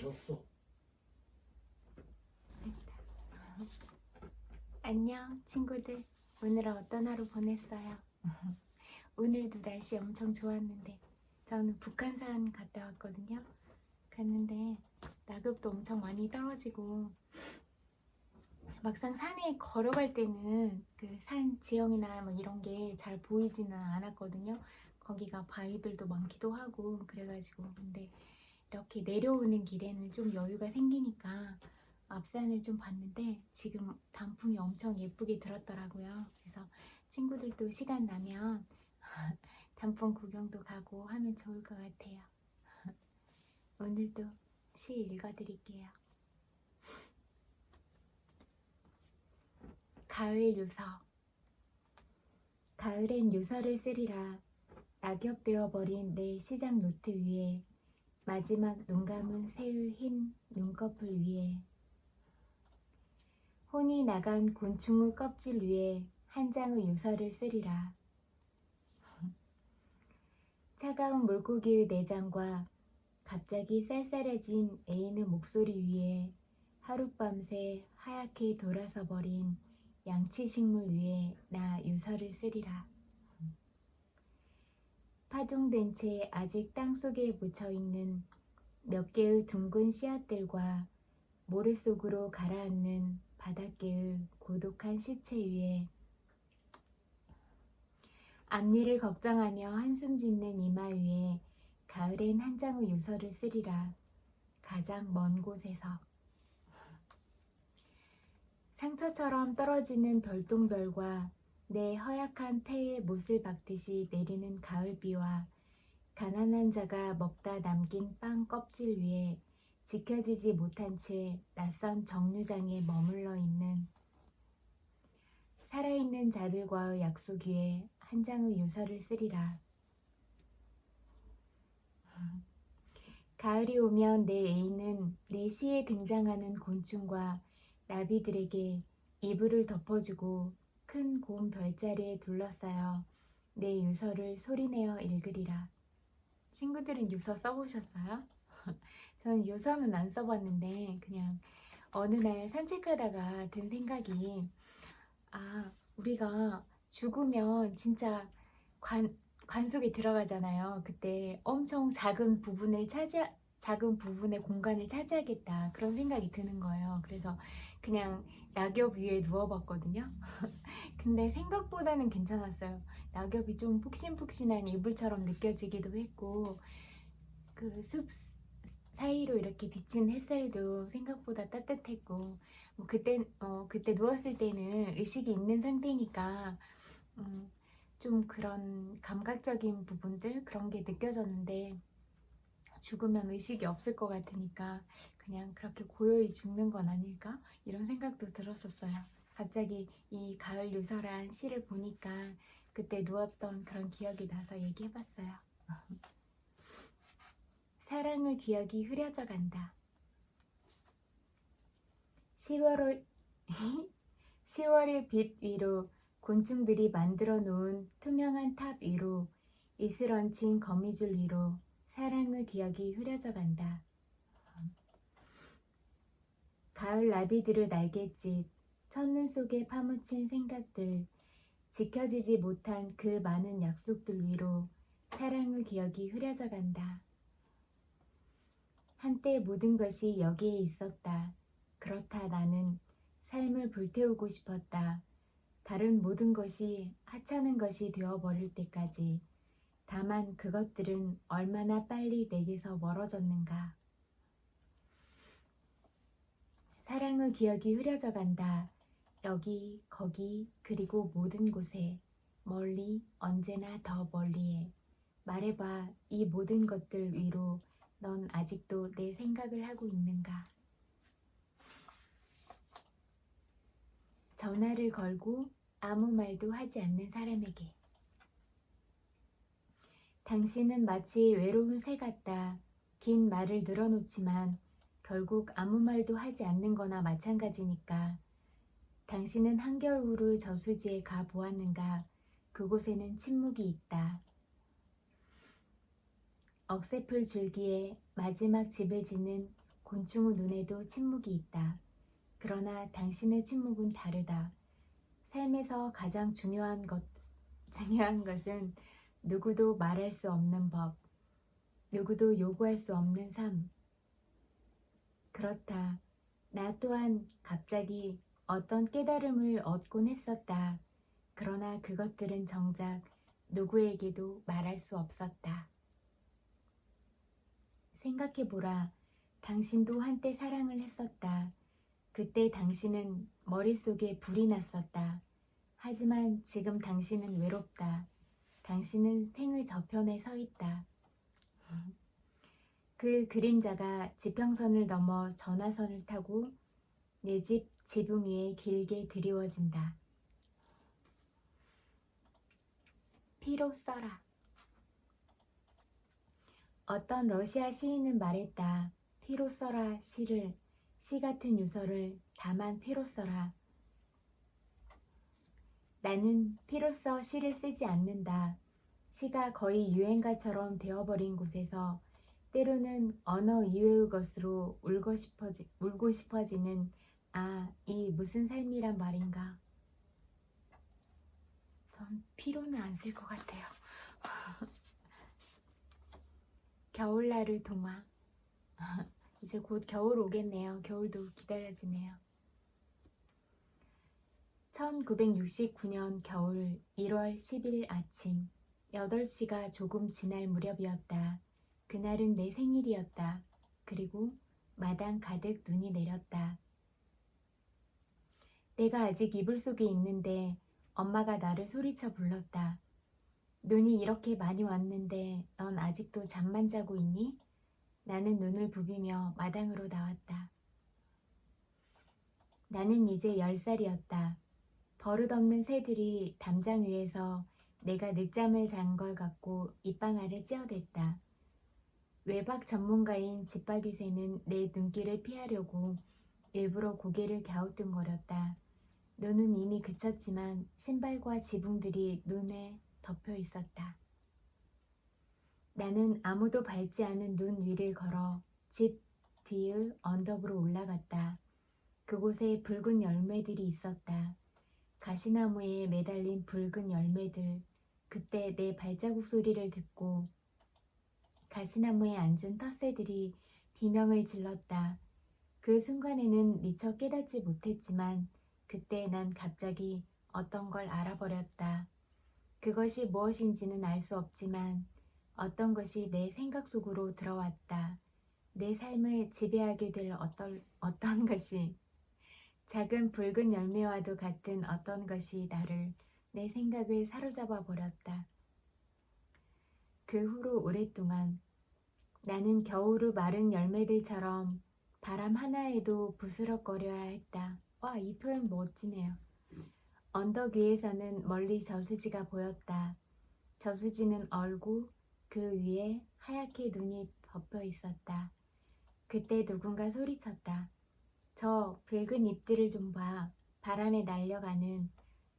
줬어. 안녕 친구들, 오늘은 어떤 하루 보냈어요? 오늘도 날씨 엄청 좋았는데 저는 북한산 갔다 왔거든요. 갔는데 낙엽도 엄청 많이 떨어지고 막상 산에 걸어갈 때는 그 산 지형이나 뭐 이런 게 잘 보이지는 않았거든요. 거기가 바위들도 많기도 하고 그래가지고. 근데 이렇게 내려오는 길에는 좀 여유가 생기니까 앞산을 좀 봤는데 지금 단풍이 엄청 예쁘게 들었더라고요. 그래서 친구들도 시간 나면 단풍 구경도 가고 하면 좋을 것 같아요. 오늘도 시 읽어드릴게요. 가을 유서. 가을엔 유서를 쓰리라. 낙엽 되어버린 내 시작 노트 위에 마지막 눈 감은 새의 흰 눈꺼풀 위에 혼이 나간 곤충의 껍질 위에 한 장의 유서를 쓰리라. 차가운 물고기의 내장과 갑자기 쌀쌀해진 애인의 목소리 위에 하룻밤새 하얗게 돌아서 버린 양치식물 위에 나 유서를 쓰리라. 파종된 채 아직 땅속에 묻혀있는 몇 개의 둥근 씨앗들과 모래 속으로 가라앉는 바닷개의 고독한 시체 위에 앞일을 걱정하며 한숨 짓는 이마 위에 가을엔 한 장의 유서를 쓰리라. 가장 먼 곳에서 상처처럼 떨어지는 별똥별과 내 허약한 폐에 못을 박듯이 내리는 가을비와 가난한 자가 먹다 남긴 빵 껍질 위에 지켜지지 못한 채 낯선 정류장에 머물러 있는 살아있는 자들과의 약속 위에 한 장의 유서를 쓰리라. 가을이 오면 내 애인은 내 시에 등장하는 곤충과 나비들에게 이불을 덮어주고 큰 곰 별자리에 둘러싸여 내 유서를 소리내어 읽으리라. 친구들은 유서 써보셨어요? 저는 유서는 안 써봤는데 그냥 어느 날 산책하다가 든 생각이, 우리가 죽으면 진짜 관 속에 들어가잖아요. 그때 엄청 작은 부분의 공간을 차지하겠다, 그런 생각이 드는 거예요. 그래서 그냥 낙엽 위에 누워봤거든요. 근데 생각보다는 괜찮았어요. 낙엽이 좀 푹신푹신한 이불처럼 느껴지기도 했고, 그 숲 사이로 이렇게 비친 햇살도 생각보다 따뜻했고, 뭐 그때 누웠을 때는 의식이 있는 상태니까 좀 그런 감각적인 부분들, 그런 게 느껴졌는데, 죽으면 의식이 없을 것 같으니까 그냥 그렇게 고요히 죽는 건 아닐까? 이런 생각도 들었었어요. 갑자기 이 가을 유서란 시를 보니까 그때 누웠던 그런 기억이 나서 얘기해봤어요. 사랑의 기억이 흐려져 간다. 10월의 빛 위로 곤충들이 만들어 놓은 투명한 탑 위로 이슬 얹힌 거미줄 위로 사랑의 기억이 흐려져 간다. 가을 나비들의 날갯짓, 첫눈 속에 파묻힌 생각들, 지켜지지 못한 그 많은 약속들 위로 사랑의 기억이 흐려져 간다. 한때 모든 것이 여기에 있었다. 그렇다 나는 삶을 불태우고 싶었다. 다른 모든 것이 하찮은 것이 되어버릴 때까지. 다만 그것들은 얼마나 빨리 내게서 멀어졌는가. 사랑의 기억이 흐려져 간다. 여기, 거기, 그리고 모든 곳에, 멀리, 언제나 더 멀리에. 말해봐, 이 모든 것들 위로 넌 아직도 내 생각을 하고 있는가? 전화를 걸고 아무 말도 하지 않는 사람에게. 당신은 마치 외로운 새 같다. 긴 말을 늘어놓지만 결국 아무 말도 하지 않는 거나 마찬가지니까. 당신은 한겨울의 저수지에 가 보았는가? 그곳에는 침묵이 있다. 억새풀 줄기에 마지막 집을 짓는 곤충의 눈에도 침묵이 있다. 그러나 당신의 침묵은 다르다. 삶에서 가장 중요한 것은 누구도 말할 수 없는 법, 누구도 요구할 수 없는 삶. 그렇다. 나 또한 갑자기 어떤 깨달음을 얻곤 했었다. 그러나 그것들은 정작 누구에게도 말할 수 없었다. 생각해보라. 당신도 한때 사랑을 했었다. 그때 당신은 머릿속에 불이 났었다. 하지만 지금 당신은 외롭다. 당신은 생의 저편에 서 있다. 그 그림자가 지평선을 넘어 전화선을 타고 내 집 지붕 위에 길게 드리워진다. 피로 써라. 어떤 러시아 시인은 말했다. 피로 써라 시를, 시 같은 유서를 다만 피로 써라. 나는 피로써 시를 쓰지 않는다. 시가 거의 유행가처럼 되어버린 곳에서 때로는 언어 이외의 것으로 울고 싶어지는 이 무슨 삶이란 말인가. 전 피로는 안 쓸 것 같아요. 겨울나루 동화. 이제 곧 겨울 오겠네요. 겨울도 기다려지네요. 1969년 겨울 1월 10일 아침 8시가 조금 지날 무렵이었다. 그날은 내 생일이었다. 그리고 마당 가득 눈이 내렸다. 내가 아직 이불 속에 있는데 엄마가 나를 소리쳐 불렀다. 눈이 이렇게 많이 왔는데 넌 아직도 잠만 자고 있니? 나는 눈을 부비며 마당으로 나왔다. 나는 이제 10살이었다. 버릇없는 새들이 담장 위에서 내가 늦잠을 잔 걸 갖고 입방아를 찧어댔다. 외박 전문가인 집박이새는 내 눈길을 피하려고 일부러 고개를 갸우뚱거렸다. 눈은 이미 그쳤지만 신발과 지붕들이 눈에 덮여 있었다. 나는 아무도 밟지 않은 눈 위를 걸어 집 뒤의 언덕으로 올라갔다. 그곳에 붉은 열매들이 있었다. 가시나무에 매달린 붉은 열매들. 그때 내 발자국 소리를 듣고 가시나무에 앉은 텃새들이 비명을 질렀다. 그 순간에는 미처 깨닫지 못했지만 그때 난 갑자기 어떤 걸 알아버렸다. 그것이 무엇인지는 알 수 없지만 어떤 것이 내 생각 속으로 들어왔다. 내 삶을 지배하게 될 어떤 것이, 작은 붉은 열매와도 같은 어떤 것이 내 생각을 사로잡아 버렸다. 그 후로 오랫동안 나는 겨울의 마른 열매들처럼 바람 하나에도 부스럭거려야 했다. 와, 이 표현 멋지네요. 언덕 위에서는 멀리 저수지가 보였다. 저수지는 얼고 그 위에 하얗게 눈이 덮여 있었다. 그때 누군가 소리쳤다. 저 붉은 잎들을 좀 봐. 바람에 날려가는,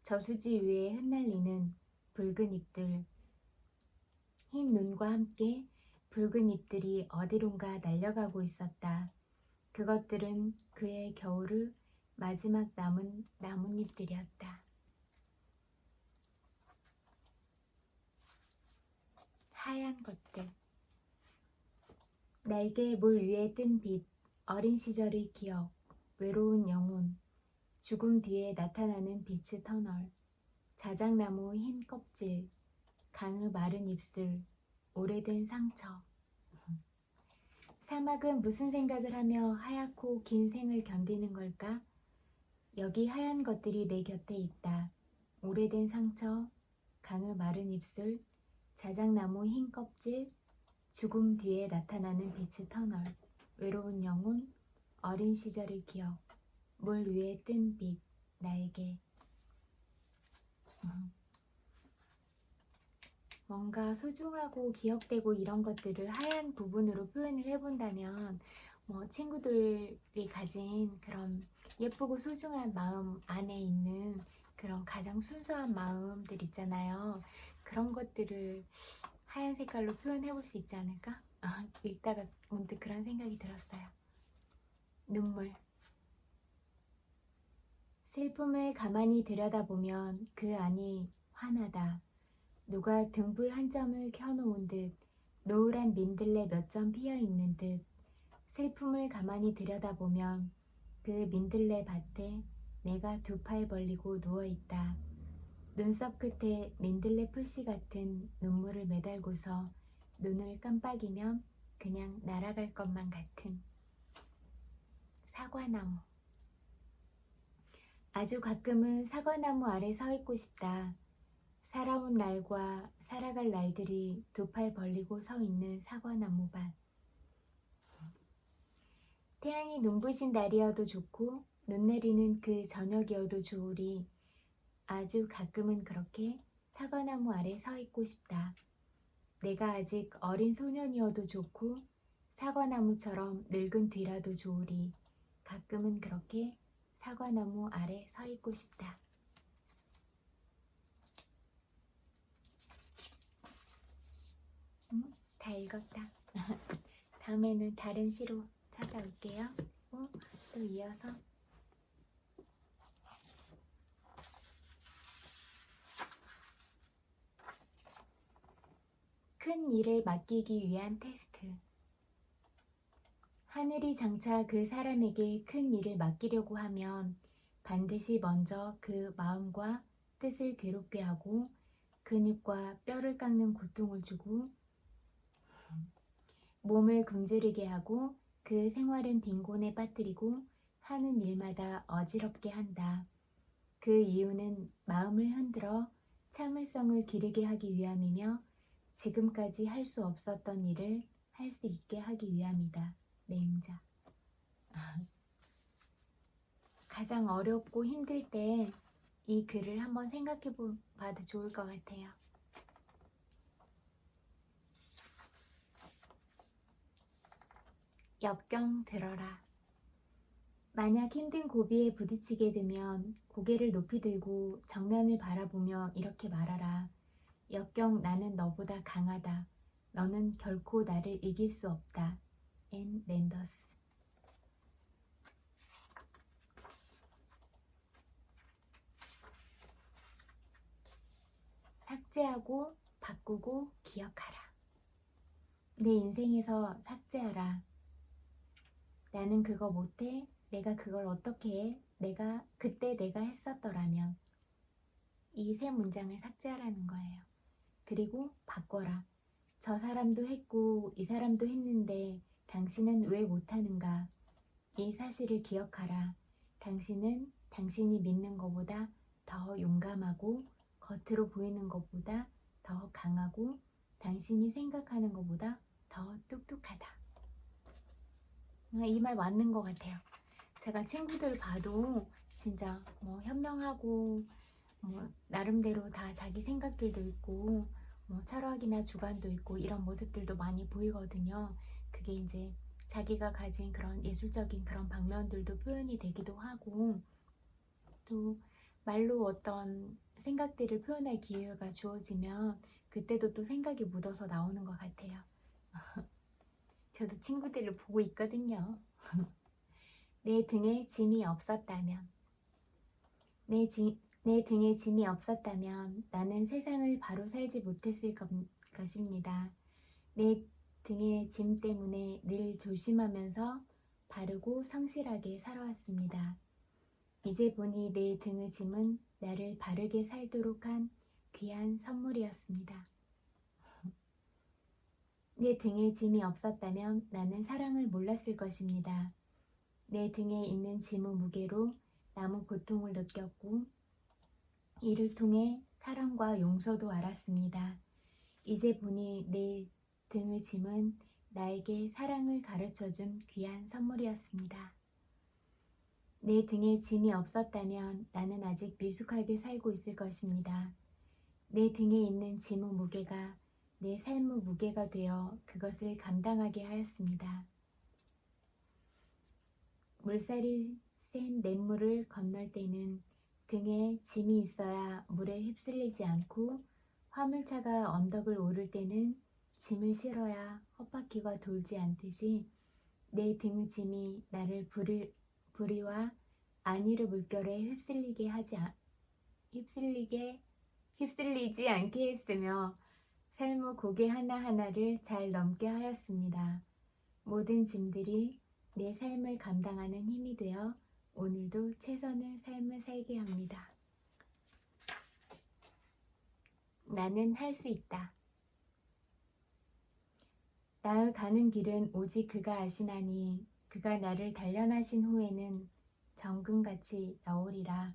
저수지 위에 흩날리는 붉은 잎들. 흰 눈과 함께 붉은 잎들이 어디론가 날려가고 있었다. 그것들은 그의 겨울의 마지막 남은 나뭇잎들이었다. 하얀 것들. 날개 물 위에 뜬 빛, 어린 시절의 기억, 외로운 영혼, 죽음 뒤에 나타나는 빛의 터널, 자작나무 흰 껍질, 강의 마른 입술, 오래된 상처. 사막은 무슨 생각을 하며 하얗고 긴 생을 견디는 걸까? 여기 하얀 것들이 내 곁에 있다. 오래된 상처, 강의 마른 입술, 자작나무 흰 껍질, 죽음 뒤에 나타나는 빛의 터널, 외로운 영혼, 어린 시절의 기억, 물 위에 뜬 빛, 날개. 뭔가 소중하고 기억되고 이런 것들을 하얀 부분으로 표현을 해본다면 친구들이 가진 그런 예쁘고 소중한 마음 안에 있는 그런 가장 순수한 마음들 있잖아요. 그런 것들을 하얀 색깔로 표현해 볼 수 있지 않을까? 읽다가 문득 그런 생각이 들었어요. 눈물. 슬픔을 가만히 들여다보면 그 안이 환하다. 누가 등불 한 점을 켜놓은 듯 노을한 민들레 몇 점 피어있는 듯 슬픔을 가만히 들여다보면 그 민들레 밭에 내가 두 팔 벌리고 누워있다. 눈썹 끝에 민들레 풀씨 같은 눈물을 매달고서 눈을 깜빡이면 그냥 날아갈 것만 같은 사과나무. 아주 가끔은 사과나무 아래 서 있고 싶다. 살아온 날과 살아갈 날들이 두 팔 벌리고 서 있는 사과나무 밭. 태양이 눈부신 날이어도 좋고 눈 내리는 그 저녁이어도 좋으리 아주 가끔은 그렇게 사과나무 아래 서 있고 싶다. 내가 아직 어린 소년이어도 좋고 사과나무처럼 늙은 뒤라도 좋으리 가끔은 그렇게 사과나무 아래 서 있고 싶다. 다 읽었다. 다음에는 다른 시로 찾아올게요. 또 이어서 큰 일을 맡기기 위한 테스트. 하늘이 장차 그 사람에게 큰 일을 맡기려고 하면 반드시 먼저 그 마음과 뜻을 괴롭게 하고 근육과 뼈를 깎는 고통을 주고 몸을 굶주리게 하고 그 생활은 빈곤에 빠뜨리고 하는 일마다 어지럽게 한다. 그 이유는 마음을 흔들어 참을성을 기르게 하기 위함이며 지금까지 할 수 없었던 일을 할 수 있게 하기 위함이다. 맹자. 가장 어렵고 힘들 때 이 글을 한번 생각해 봐도 좋을 것 같아요. 역경 들어라. 만약 힘든 고비에 부딪히게 되면 고개를 높이 들고 정면을 바라보며 이렇게 말하라. 역경, 나는 너보다 강하다. 너는 결코 나를 이길 수 없다. 앤 랜더스. 삭제하고 바꾸고 기억하라. 내 인생에서 삭제하라. 나는 그거 못해. 내가 그걸 어떻게 해? 그때 내가 했었더라면. 이 세 문장을 삭제하라는 거예요. 그리고 바꿔라. 저 사람도 했고 이 사람도 했는데 당신은 왜 못하는가? 이 사실을 기억하라. 당신은 당신이 믿는 것보다 더 용감하고 겉으로 보이는 것보다 더 강하고 당신이 생각하는 것보다 더 똑똑하다. 이 말 맞는 것 같아요. 제가 친구들 봐도 진짜 현명하고 나름대로 다 자기 생각들도 있고 철학이나 주관도 있고 이런 모습들도 많이 보이거든요. 그게 이제 자기가 가진 그런 예술적인 그런 방면들도 표현이 되기도 하고 또 말로 어떤 생각들을 표현할 기회가 주어지면 그때도 또 생각이 묻어서 나오는 것 같아요. 저도 친구들을 보고 있거든요. 내 등에 짐이 없었다면 내 등에 짐이 없었다면 나는 세상을 바로 살지 못했을 것입니다. 내 등의 짐 때문에 늘 조심하면서 바르고 성실하게 살아왔습니다. 이제 보니 내 등의 짐은 나를 바르게 살도록 한 귀한 선물이었습니다. 내 등에 짐이 없었다면 나는 사랑을 몰랐을 것입니다. 내 등에 있는 짐의 무게로 너무 고통을 느꼈고 이를 통해 사랑과 용서도 알았습니다. 이제 보니 내 등의 짐은 나에게 사랑을 가르쳐준 귀한 선물이었습니다. 내 등에 짐이 없었다면 나는 아직 미숙하게 살고 있을 것입니다. 내 등에 있는 짐의 무게가 내 삶의 무게가 되어 그것을 감당하게 하였습니다. 물살이 센 냇물을 건널 때는 등에 짐이 있어야 물에 휩쓸리지 않고 화물차가 언덕을 오를 때는 짐을 실어야 헛바퀴가 돌지 않듯이 내 등짐이 나를 불의와 안위의 물결에 휩쓸리지 않게 했으며 삶의 고개 하나하나를 잘 넘게 하였습니다. 모든 짐들이 내 삶을 감당하는 힘이 되어 오늘도 최선의 삶을 살게 합니다. 나는 할 수 있다. 나의 가는 길은 오직 그가 아시나니 그가 나를 단련하신 후에는 정금같이 나오리라.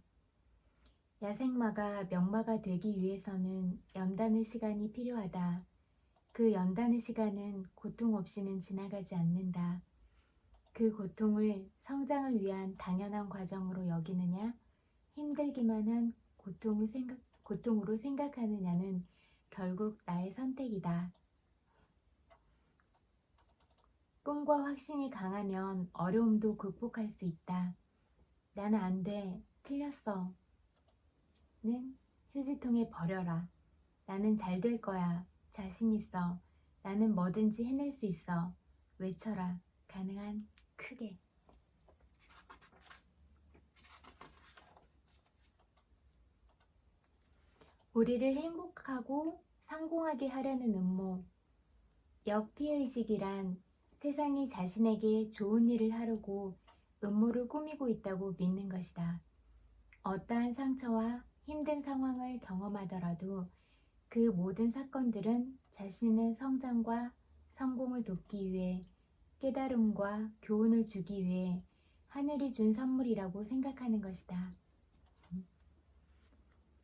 야생마가 명마가 되기 위해서는 연단의 시간이 필요하다. 그 연단의 시간은 고통 없이는 지나가지 않는다. 그 고통을 성장을 위한 당연한 과정으로 여기느냐, 힘들기만 한 고통으로 생각하느냐는 결국 나의 선택이다. 꿈과 확신이 강하면 어려움도 극복할 수 있다. 나는 안 돼, 틀렸어 는 휴지통에 버려라. 나는 잘 될 거야, 자신 있어, 나는 뭐든지 해낼 수 있어 외쳐라. 가능한 크게. 우리를 행복하고 성공하게 하려는 음모. 역피의식이란 세상이 자신에게 좋은 일을 하려고 음모를 꾸미고 있다고 믿는 것이다. 어떠한 상처와 힘든 상황을 경험하더라도 그 모든 사건들은 자신의 성장과 성공을 돕기 위해, 깨달음과 교훈을 주기 위해 하늘이 준 선물이라고 생각하는 것이다.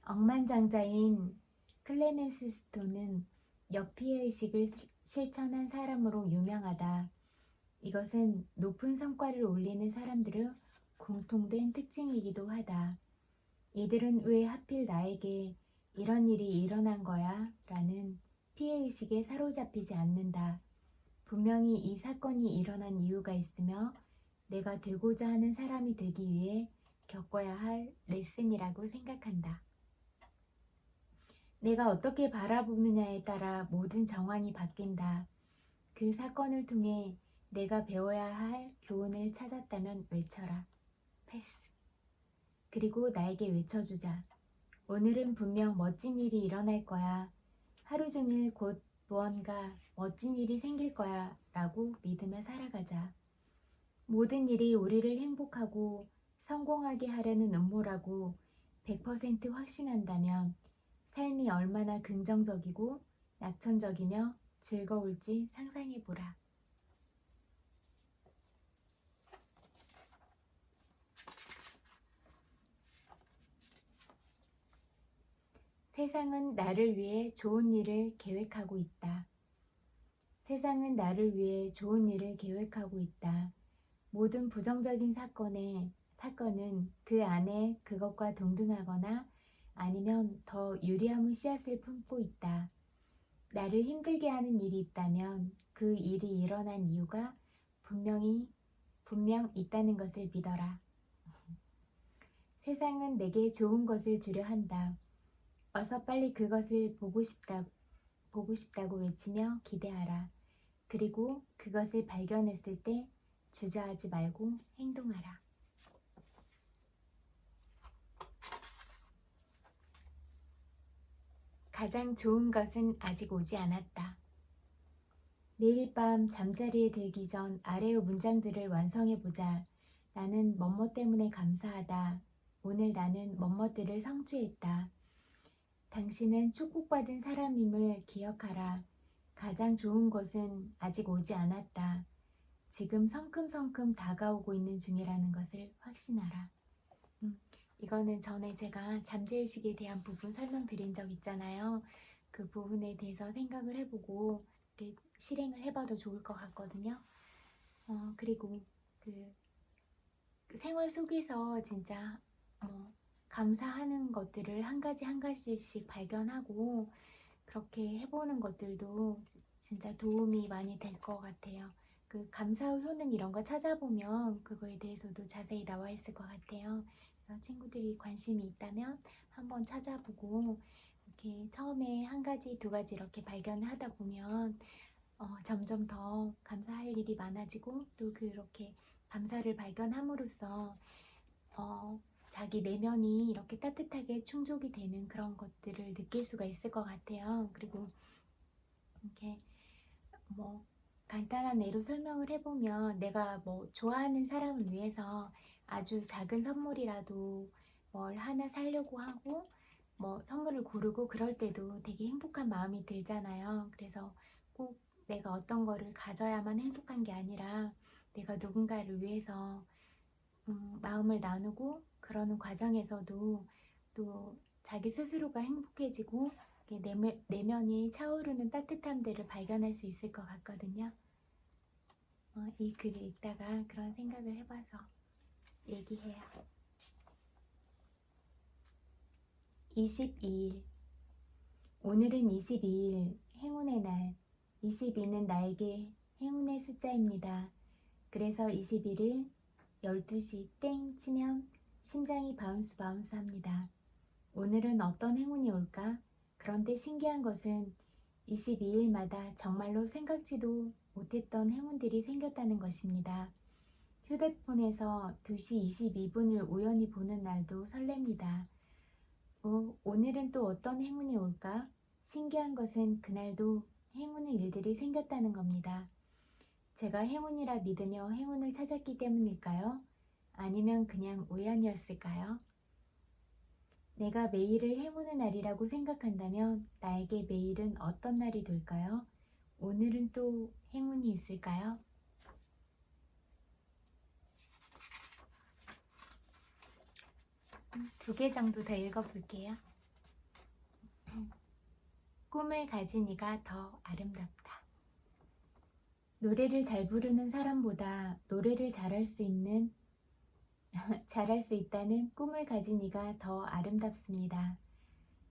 억만장자인 클레멘스 스톤은 역피의식을 실천한 사람으로 유명하다. 이것은 높은 성과를 올리는 사람들의 공통된 특징이기도 하다. 이들은 왜 하필 나에게 이런 일이 일어난 거야? 라는 피해의식에 사로잡히지 않는다. 분명히 이 사건이 일어난 이유가 있으며 내가 되고자 하는 사람이 되기 위해 겪어야 할 레슨이라고 생각한다. 내가 어떻게 바라보느냐에 따라 모든 정황이 바뀐다. 그 사건을 통해 내가 배워야 할 교훈을 찾았다면 외쳐라. 패스. 그리고 나에게 외쳐주자. 오늘은 분명 멋진 일이 일어날 거야. 하루 종일 곧 무언가 멋진 일이 생길 거야 라고 믿으며 살아가자. 모든 일이 우리를 행복하고 성공하게 하려는 음모라고 100% 확신한다면 삶이 얼마나 긍정적이고 낙천적이며 즐거울지 상상해보라. 세상은 나를 위해 좋은 일을 계획하고 있다. 세상은 나를 위해 좋은 일을 계획하고 있다. 모든 부정적인 사건은 그 안에 그것과 동등하거나 아니면 더 유리함의 씨앗을 품고 있다. 나를 힘들게 하는 일이 있다면 그 일이 일어난 이유가 분명 있다는 것을 믿어라. 세상은 내게 좋은 것을 주려 한다. 어서 빨리 그것을 보고 싶다고 외치며 기대하라. 그리고 그것을 발견했을 때 주저하지 말고 행동하라. 가장 좋은 것은 아직 오지 않았다. 매일 밤 잠자리에 들기 전 아래의 문장들을 완성해보자. 나는 뭐뭐 때문에 감사하다. 오늘 나는 뭐뭐들을 성취했다. 당신은 축복받은 사람임을 기억하라. 가장 좋은 것은 아직 오지 않았다. 지금 성큼성큼 다가오고 있는 중이라는 것을 확신하라. 이거는 전에 제가 잠재의식에 대한 부분 설명드린 적 있잖아요. 그 부분에 대해서 생각을 해보고 실행을 해봐도 좋을 것 같거든요. 그리고 그 생활 속에서 진짜 감사하는 것들을 한 가지씩 발견하고 그렇게 해보는 것들도 진짜 도움이 많이 될 것 같아요. 그 감사의 효능 이런 거 찾아보면 그거에 대해서도 자세히 나와 있을 것 같아요. 그래서 친구들이 관심이 있다면 한번 찾아보고 이렇게 처음에 한 가지, 두 가지 이렇게 발견하다 보면 점점 더 감사할 일이 많아지고 또 그렇게 감사를 발견함으로써 자기 내면이 이렇게 따뜻하게 충족이 되는 그런 것들을 느낄 수가 있을 것 같아요. 그리고 이렇게 뭐 간단한 예로 설명을 해보면 내가 뭐 좋아하는 사람을 위해서 아주 작은 선물이라도 뭘 하나 사려고 하고 뭐 선물을 고르고 그럴 때도 되게 행복한 마음이 들잖아요. 그래서 꼭 내가 어떤 거를 가져야만 행복한 게 아니라 내가 누군가를 위해서 마음을 나누고 그러는 과정에서도 또 자기 스스로가 행복해지고 내면이 차오르는 따뜻함들을 발견할 수 있을 것 같거든요. 이 글을 읽다가 그런 생각을 해봐서 얘기해요. 22일. 오늘은 22일, 행운의 날. 22는 나에게 행운의 숫자입니다. 그래서 21일 12시 땡 치면 심장이 바운스 바운스 합니다. 오늘은 어떤 행운이 올까? 그런데 신기한 것은 22일마다 정말로 생각지도 못했던 행운들이 생겼다는 것입니다. 휴대폰에서 2시 22분을 우연히 보는 날도 설렙니다. 오늘은 또 어떤 행운이 올까? 신기한 것은 그날도 행운의 일들이 생겼다는 겁니다. 제가 행운이라 믿으며 행운을 찾았기 때문일까요? 아니면 그냥 우연이었을까요? 내가 매일을 행운의 날이라고 생각한다면 나에게 매일은 어떤 날이 될까요? 오늘은 또 행운이 있을까요? 두 개 정도 더 읽어볼게요. 꿈을 가진 이가 더 아름답다. 노래를 잘 부르는 사람보다 노래를 잘할 수 있다는 꿈을 가진 이가 더 아름답습니다.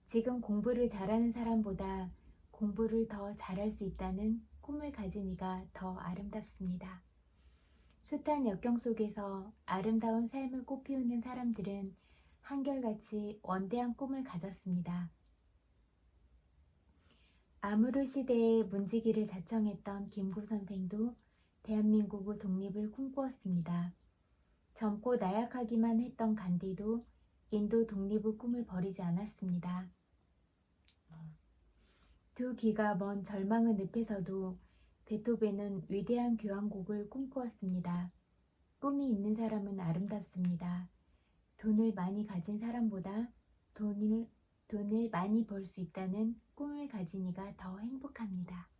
지금 공부를 잘하는 사람보다 공부를 더 잘할 수 있다는 꿈을 가진 이가 더 아름답습니다. 숱한 역경 속에서 아름다운 삶을 꽃피우는 사람들은 한결같이 원대한 꿈을 가졌습니다. 아무르 시대의 문지기를 자청했던 김구 선생도 대한민국의 독립을 꿈꾸었습니다. 젊고 나약하기만 했던 간디도 인도 독립의 꿈을 버리지 않았습니다. 두 귀가 먼 절망의 늪에서도 베토벤은 위대한 교향곡을 꿈꾸었습니다. 꿈이 있는 사람은 아름답습니다. 돈을 많이 가진 사람보다 돈을 많이 벌 수 있다는 꿈을 가진 이가 더 행복합니다.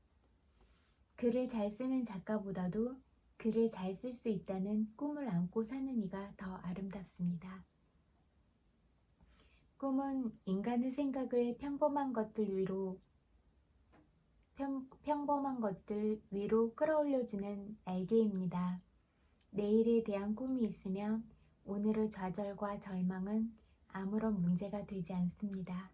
글을 잘 쓰는 작가보다도 글을 잘 쓸 수 있다는 꿈을 안고 사는 이가 더 아름답습니다. 꿈은 인간의 생각을 평범한 것들 위로 끌어올려주는 날개입니다. 내일에 대한 꿈이 있으면 오늘의 좌절과 절망은 아무런 문제가 되지 않습니다.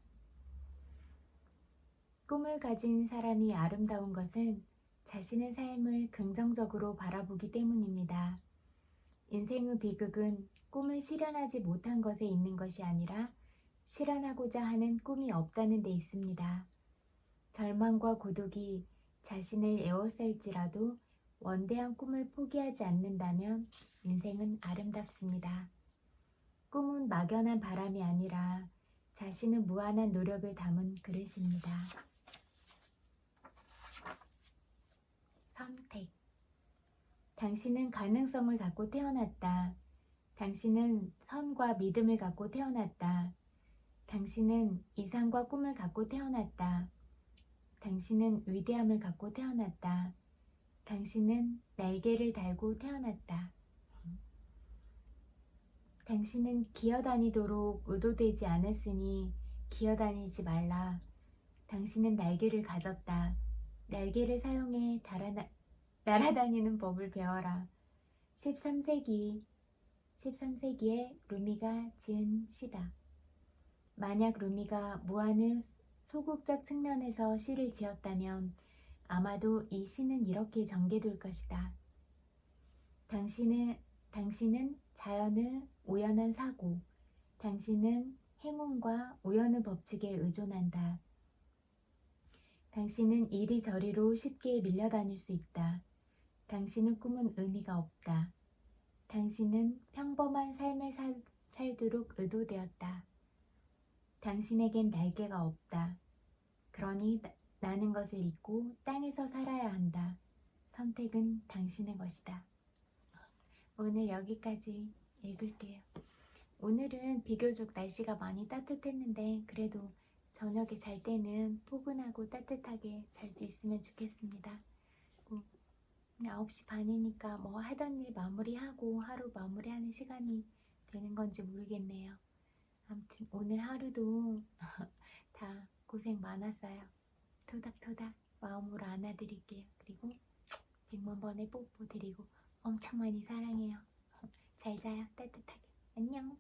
꿈을 가진 사람이 아름다운 것은 자신의 삶을 긍정적으로 바라보기 때문입니다. 인생의 비극은 꿈을 실현하지 못한 것에 있는 것이 아니라 실현하고자 하는 꿈이 없다는 데 있습니다. 절망과 고독이 자신을 에워쌀지라도 원대한 꿈을 포기하지 않는다면 인생은 아름답습니다. 꿈은 막연한 바람이 아니라 자신의 무한한 노력을 담은 그릇입니다. 선택. 당신은 가능성을 갖고 태어났다. 당신은 선과 믿음을 갖고 태어났다. 당신은 이상과 꿈을 갖고 태어났다. 당신은 위대함을 갖고 태어났다. 당신은 날개를 달고 태어났다. 당신은 기어다니도록 의도되지 않았으니 기어다니지 말라. 당신은 날개를 가졌다. 날개를 사용해 날아다니는 법을 배워라. 13세기에 루미가 지은 시다. 만약 루미가 무한의 소극적 측면에서 시를 지었다면 아마도 이 시는 이렇게 전개될 것이다. 당신은 자연의 우연한 사고, 당신은 행운과 우연의 법칙에 의존한다. 당신은 이리저리로 쉽게 밀려다닐 수 있다. 당신의 꿈은 의미가 없다. 당신은 평범한 삶을 살도록 의도되었다. 당신에겐 날개가 없다. 그러니 나는 것을 잊고 땅에서 살아야 한다. 선택은 당신의 것이다. 오늘 여기까지 읽을게요. 오늘은 비교적 날씨가 많이 따뜻했는데 그래도 저녁에 잘 때는 포근하고 따뜻하게 잘 수 있으면 좋겠습니다. 9시 반이니까 뭐 하던 일 마무리하고 하루 마무리하는 시간이 되는 건지 모르겠네요. 아무튼 오늘 하루도 다 고생 많았어요. 토닥토닥 마음으로 안아드릴게요. 그리고 100만 번의 뽀뽀 드리고 엄청 많이 사랑해요. 잘 자요. 따뜻하게. 안녕.